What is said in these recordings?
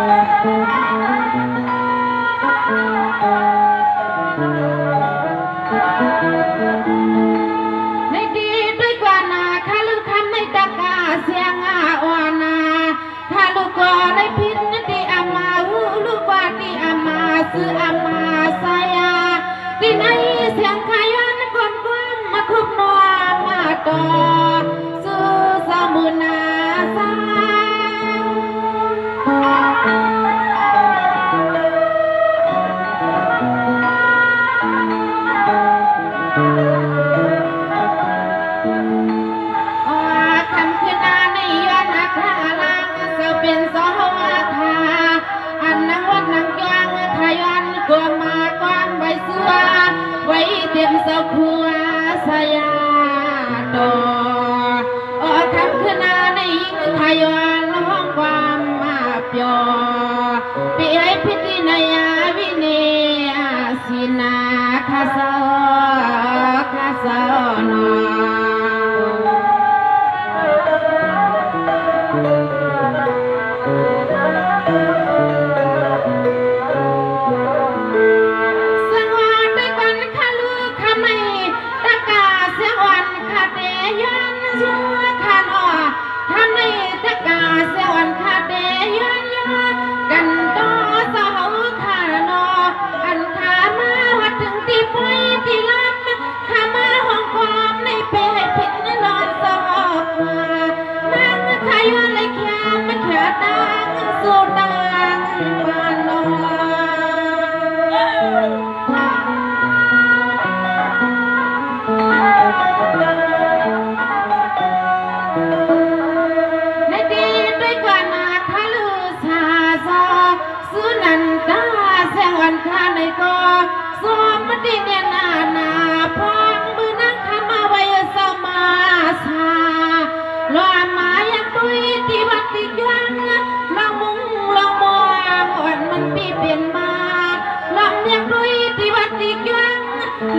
ในดีด้วยกว่านาข้าลูกคำในตะกาเสียงอวานาข้าลูกก็ได้พิษดีอามาลูกว่าดีอามาซื้ออามาสายาดีในเสียงขยันคนกว้างมาคุบนัวมาต่อซื้อสมุนาสาไว้เตรียมเสาครัวสยาดอทำขึ้นนาในขยอนห้องความมาเปียวปีให้พิธีนายาวิเนศินาคาสน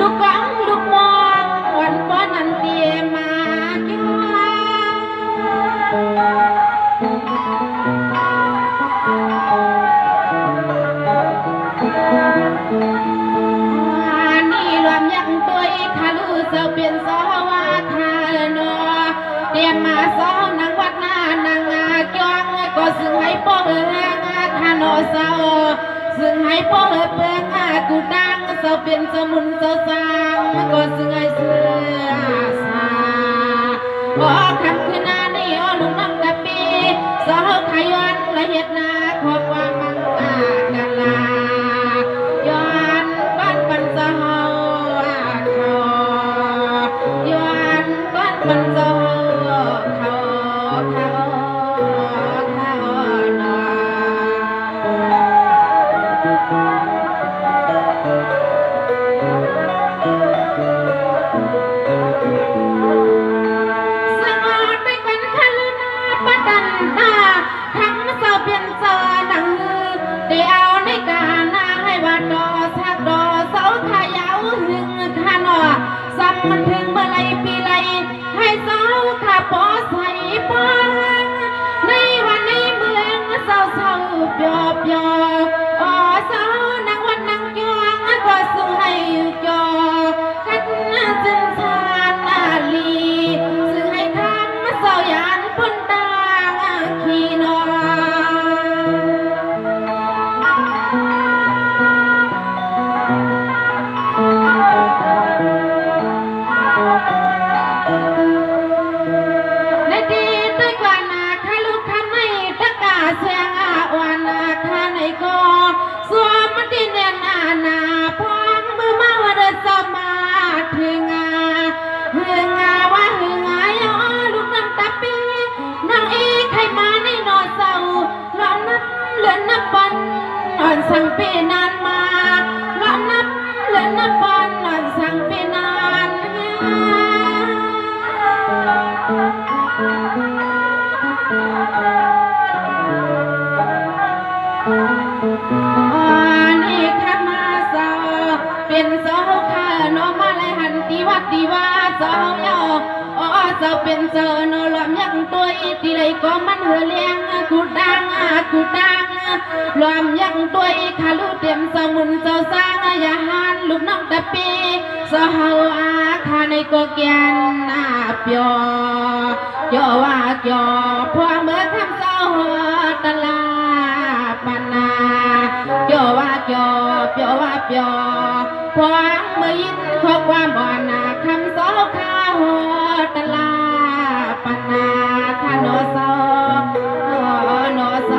ลูกกองลูกมองวันป้อนนันเตียมาเกี่ยวนี่รวมยังตัวอีกขาลูเสเปลี่ยนสวาคาโนเตรียมมาสองนางวัดนานางจองก็ซึ่งให้ป้อคาโนเสาซึ่งให้ป้อเปิงกูดังเสาเปลี่ยนสมุนเสาสางก็ซึ่งให้เสือสาคำคืนนานี่ลุงน้ำตะปีเสาขย้อนละเอียดนาขอความมังกาลาย้อนบ้านปันเสาเขาย้อนบ้านปันเสาเขามันถึงเมื่อไรปีไรให้เศร้าข้าปอใส่ปองในวันในเมืองเศร้าเปียบเศร้านางวันนางยองก็สู้ให้จอกันจึงชานาลีซึ่งให้ทำเศร้ายานพ้นตาขีนอสั่งปีนานมาล้อมนับเลื่อนนับบอลหล่อนสั่งปีนานนี่ข้ามาเศร้าเป็นเศร้าข้าโนมาเลยหันตีวัดตีว่าเศร้าเยาเศร้าเป็นเศร้าโนล้อมยังตัวอีตีเลยก็มันเหือเลี้ยงกูดัง รวมยังตัวอีขาลูเตรียมสมุนเจ้าสร้างยาหานลูกน้องตะปีสเฮาอาคาในโกเกียนนาเปียวโยว่าโยพวเมื่อทำเจ้าตลาปนาโยว่าโยเปียวว่าเปียวพวเมื่อยินข้อความบ่อนาคำโซข้าหัวตลาปนาคาโนโซโนโซ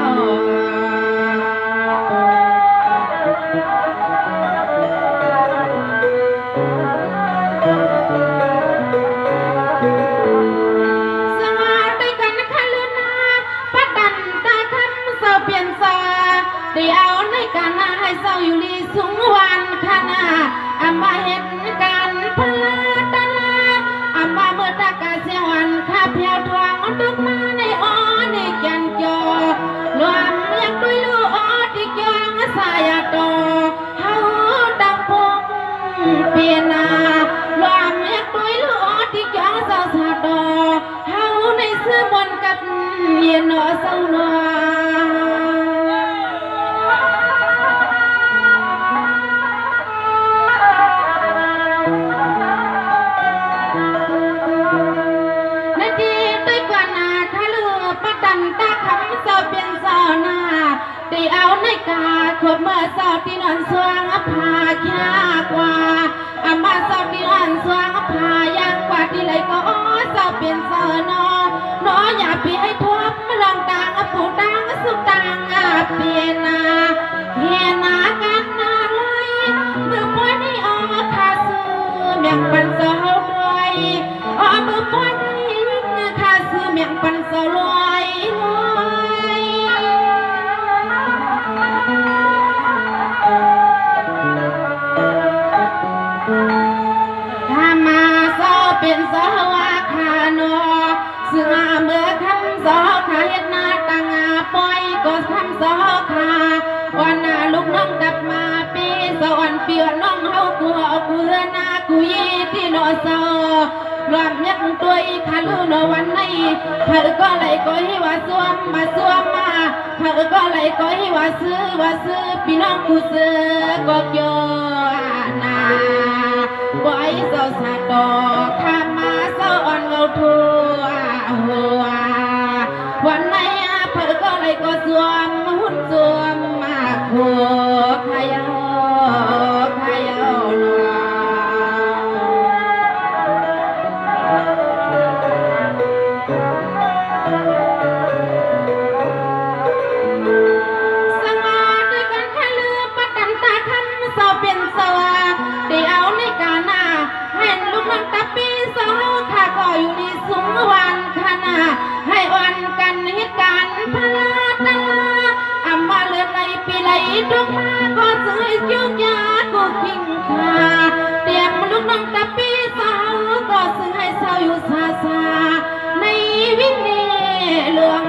เดียวในการนาให้เศร้าอยู่ลีสูงวันขนาอามาเห็นการพลาตาลาอามาเมื่อตากาเสียวันข้าเพียวทวงดึกมาในอ้อในแก่นจอรวมอยากด้วยลูกอ้อที่ยองสายโตเฮาดังพงเปียนารวมอยากด้วยลูกอ้อที่ยองสาวสาโตเฮาในเสื้อบนกับเย็นนอเศร้านอตีเอาในกาขบเมื่อสอบที่นอนสว่างพายากว่าอามาสอบที่นอนสว่างพายากกว่าที่ไหลก็อ้อสอบเป็นเสนอนออย่าปีให้ทบมาลองต่างปูต่างสุดต่างเปียนาเฮียนากันนาเลยเมื่อปวดนี่อ้อขาซื้อเมียงปันเสาด้วยอ้อเมื่อปวดนี่ขาซื้อเมียงปันเสาลอยเป็นสวาคาโนซึ่งเมื่อคำสอขาเฮ็ดนาตังปล่อยก็คำสอขาวันนาลูกน้องกลับมาปีสวรรค์เปียน้องเฮากูเอากูเฮือนากูยีที่โนโซรวมยักตัวอีขาลูโนวันไหนเธอก็ไหลก็ให้ว่าสวมมาเธอก็ไหลก็ให้ว่าซื้อพี่น้องกูซื้อก็โยนาบ่อยเศร้าสะดอกข้ามาเศร้าอ่อนเงาทัวหัววันไหนเธอก็ไหลก็สวมหุ่นสวมมาหัวขยโนอยู่ในสูงวันขนาให้วันกันเหตุการณ์พลาดอามาเลือดไหลปีไหลดวงมาก็เสยจุกยากูขิงขาเตรียมลูกน้องตะปีสาวก็ซึ่งให้สาวอยู่ซาในวินีหลวง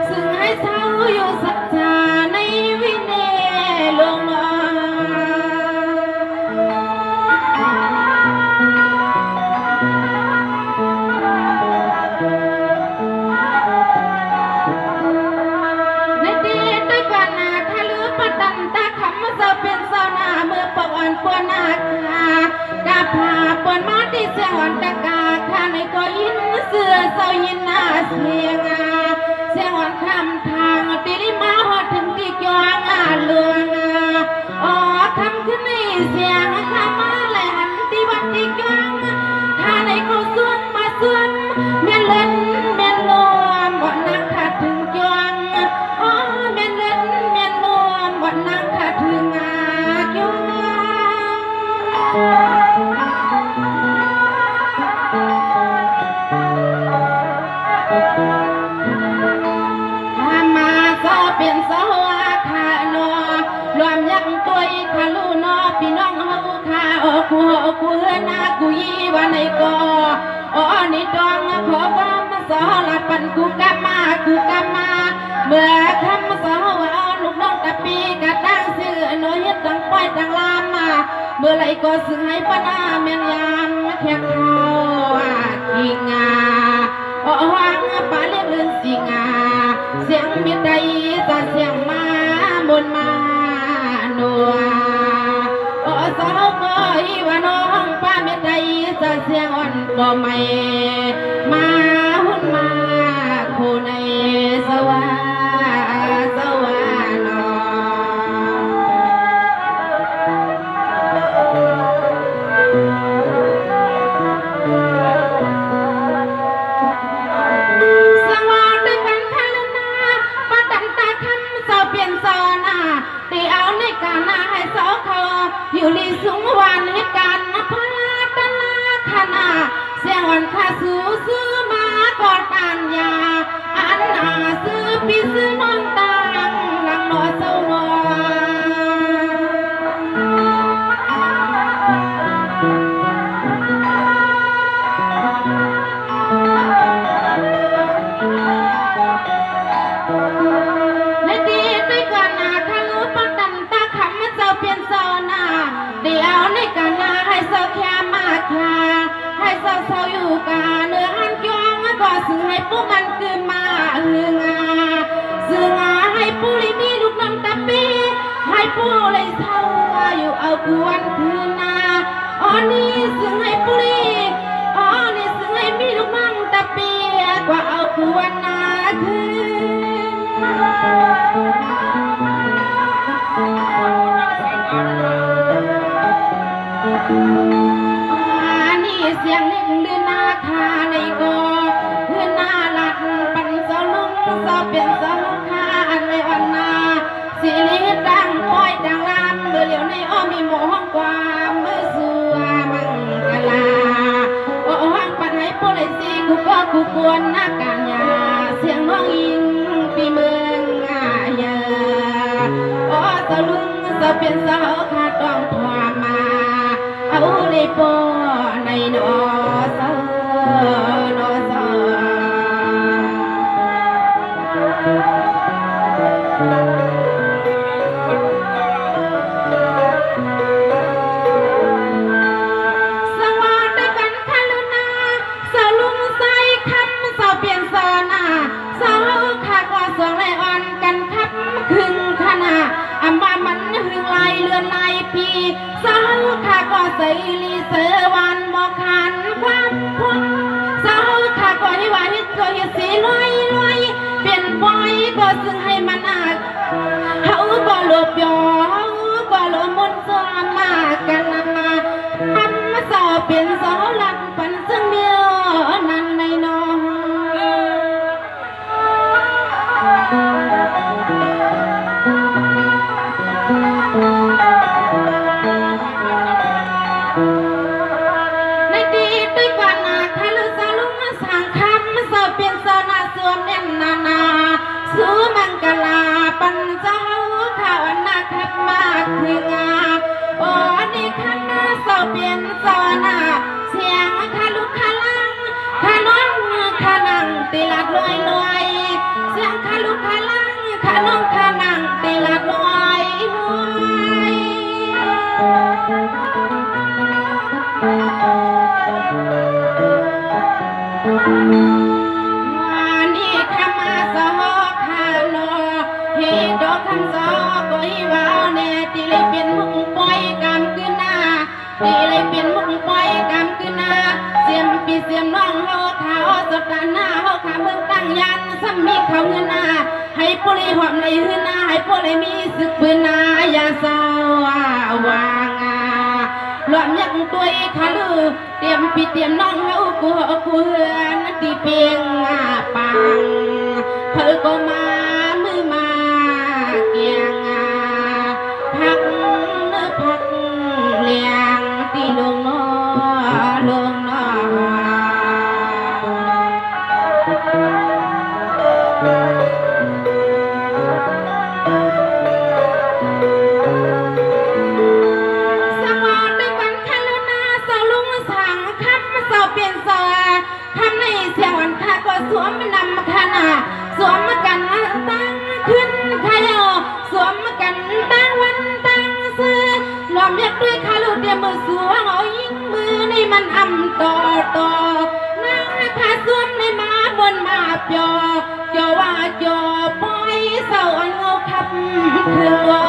ซึ่งให้สาวอยู่สัจจาในวินีหลวงปวนาคากาพาปวนมาที่เสียงวันตะกาข้าในก็ยินเสือเศร้ายินหน้าเสียงเสียงวันคำทางตีได้มาหอดถึงที่จวงเลืองอ๋อคำขึ้นในเสียงข้ามาเลยหันที่วัดที่จวงข้าในเขาส่วนมาส่วนเมียนเล่นเมียนรวมบ่นักขาดถึงจวงอ๋อเมียนเล่นเมียนรวมบ่นักขาดถึงจวงมาโซเป็นโซอาคาโนรวมยักตัวอีคาลูโนพี่น้องเฮาคาโอกูเฮือนากูยีวันไหนก็อ๋อนี่ดองขอว่ามาโซลาปันกูกะมาเมื่อคำมาโซว่าลูกน้องตะปีกะตั้งซื้อโนเฮ็ดดังป้อยดังลามเมื่อไรก็ซึ่งให้ปนาเมียนยามแค่เขาทิ้งหวังปาเลี้ยงสิงเสียงมีใจจะเสียงมา บ่ไม่มาหุ่นมาคู่ในสวาสวานอสวาด้วยกันทันนาปะดันตาคำเสาเปลี่ยนสอนาตีเอาในการนาให้สอเขาอยู่ลีสูงวันเหตุการณ์พลาดนาขนาเสียงวันข้าสู้ซื้อมากอดปัญญาอันนาซื้อปีซื้อนอนตังหลังนอเศร้านอในดีด้วยกันนาทะลุปันตันตาคำเจ้าเปลี่ยนโซนาเดี๋ยวในกันนาให้เศร้าแค่มากค่ะให้เศร้าอยู่กาเนื้ออันยองก็ซึ่งให้ปุ๊มันคือมาฮืองาซึ่งให้ปุ๊เลยมีลูกน้ำตาปีให้ปุ๊เลยเศร้าอยู่เอากวนคืนนาอ๋อนี่ซึ่งให้ปุ๊เลยอ๋อนี่ซึ่งให้มีลูกน้ำตาปีกว่าเอากวนนาคืนนี่เสียงหนึ่งเดือนนาคาในกอเพื่อนนาลัดปันสลุงสอบเป็นสลุงคาอันเลยอันนาสิลิดังป้อยดังลามเมื่อเหลียวในอ้อมีหมอห้องความเมื่อสัวมังกลาโอ้ห้องปันให้โปรเลยสิกูก็กูกวนนักการยาเสียงน้องอิงปีเมืองอาญาโอ้สลุงสอบเป็นสาวขาดต้องความมาเอาเลยปอในนอสนอสสวัสดีกันทะลุนาสลุงใส่คำสาวเปลี่ยนสอนาสาวขาก็สองเลยอ่อนกันคับครึ่งขนาอัมบามันหึงลายเลือนลายปีสาวขาก็ใส่ลีเสวันมอขันความพุ่งสาวขาก็ให้ว่าให้ตัวเฮสีลอยลอยเปลี่ยนปล่อยก็ซึ่งให้มันอาจเขาก็หลบยอเขาก็หลบมนต์ซ้อมมากันมาทำมาสอบเปลี่ยนสาวหลักปันซึ่งเดียวนั่นในนอในดีด้วยกันนาทะลุสลุงสั่งคำสอบเปลี่ยนสนาสวมเน่นนานาสู้มังกลาปันเจ้าข่าวนาคับมากคืองาโอ้นี่ขันสอบเปลี่ยนสนาเสียงขาลุกขาลังขาน้องขานังตีลัดลอยลอยเสียงขาลุกขาลังขาน้องขานังตีลัดลอยลอยนี่ขมาสอคาโลเฮดอกคำสอก็ฮิวาวเนตีเลยเป็นมุกปล่อยกำคืนนาตีเลยเป็นมุกปล่อยกำคืนนาเสียมปีเสียมน้องเฮาขาอ้อสดหน้าเฮาขาเมืองตั้งยันซ้ำมีเขาเงินนาให้ปุริหอมในหืนนาให้ปุริมีสึกปืนนาอย่าเศร้าวางหลอมยักตัวขาลือเตรียมปีเตรียมน้องเฮากูเฮือนตีเปียงปังเธอก็มามือมาเกียงพักเนื้อพักเลี้ยงตีลงนอลงนอสวัสดีกันทะลุนาสลุงสั่งคัดมาสอบเปลี่ยนสอทำในเสียงวันข้าก็สวมนำขนาสวมกันตั้งขึ้นขยอสวมกันตั้งวันตั้งซื้อรวมยักด้วยขาลูกเดียมือสวงเอายิงมือในมันอำต่อนั่งขาสวมในมาบนมาเปียวจอว่าจอปล่อยเศร้าอันเงาขับคือว่า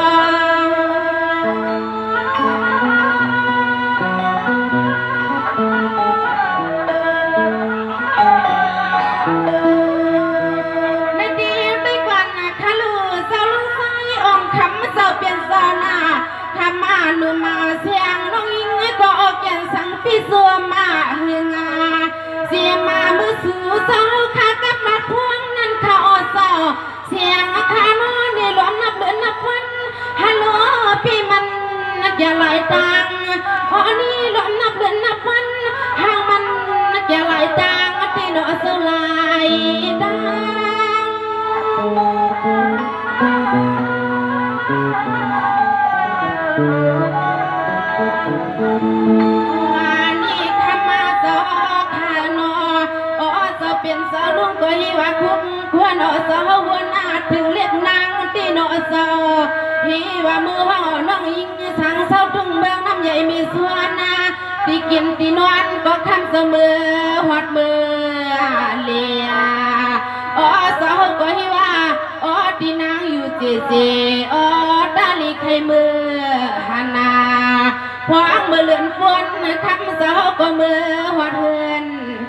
สัวมาเฮงาเสียมามือสู่เศร้าขากับมาพวงนั้นเขาเศร้าเสียงขานอนในหลวมนับเดือนนับวันฮัลโหลพี่มันอย่าไหลตังอ๋อนี่หลวมนับเดือนนับวันห่างมันอย่าไหลตังที่หนอสลายตันี่ขมาสอขานออ๋อจะเป็นสาวลุงก็ฮิว่าคุ้มควรอ๋อสาวหัวหน้าถึงเรียกนางที่หนอสาวฮิว่ามือห่อน้องยิงสังเศร้าทุ่งเมืองน้ำใหญ่มีส่วนนาที่กินที่นอนก็คำเสมอหัดมือเลียอ๋อสาวก็ฮิว่าอ๋อที่นางอยู่เจเจอ๋อดาลีไข่มือหานาพวางมือเลือนฝนคำสาวก็มือหัดเฮือน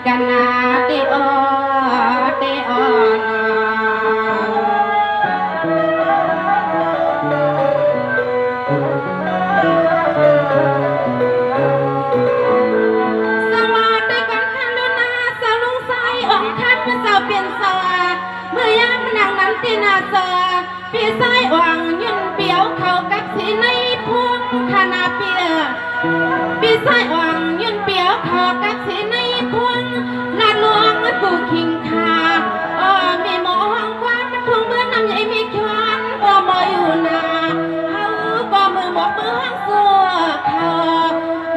กันนาเตอเตอที่นาเซอพี่สายอ่างยืนเปียวเขากับสีในพวงขนาเปียพี่สายอ่างยืนเปียวเขากับสีในพวงลาดลวงกูคิงคามีหมอห้องความมันทวงเมื่อน้ำใหญ่มีควันก็มออยู่นาเขาก็มือหมอกมือห้องสัวเขา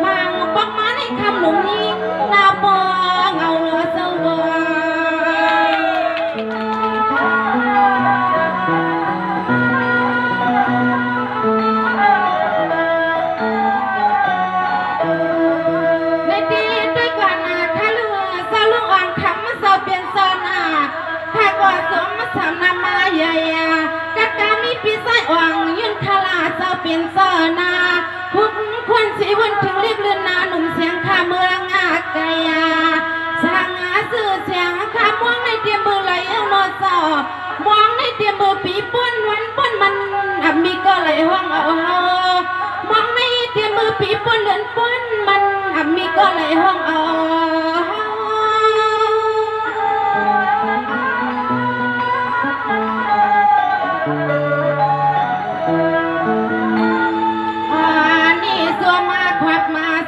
มังปักมาในคำหนุ่มยิงนาปอเงาเลือสวสามนามาใหญ่กัดกามีพี่สายอ่างยืนคาลาเจ้าเป็นเสนาทุกคนสีวันถึงเรียกเรือนนาหนุ่มเสียงข้าเมืองอาไกยาสร้างอาสื่อเสียงข้ามองในเตรียมมือไหลเอาโนซอมองในเตรียมมือปีป้นวันป้นมันมีก็ไหลห้องเอาเฮามองในเตรียมมือปีป้นเลือนป้นมันมีก็ไหลห้องเอา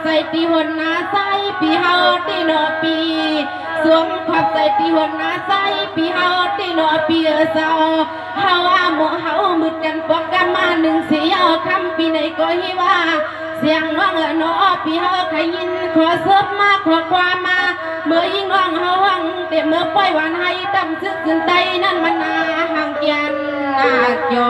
ใส่ตีหัวหน้าใส่ปีเฮาตีโนปีสวมขวับใส่ตีหัวหน้าใส่ปีเฮาตีโนปีเศร้าเฮาหมู่เฮามืดกันปอกกันมาหนึ่งเสียคำปีไหนก็ฮิว่าเสียงน้องนอปีเฮาใครยินขอเสิร์ฟมาขอความมาเมื่อยิ่งน้องเฮาหังเต็มเมื่อปล่อยหวานให้ดำซึกขึ้นใจนั่นมันนาห่างเกียนนาจอ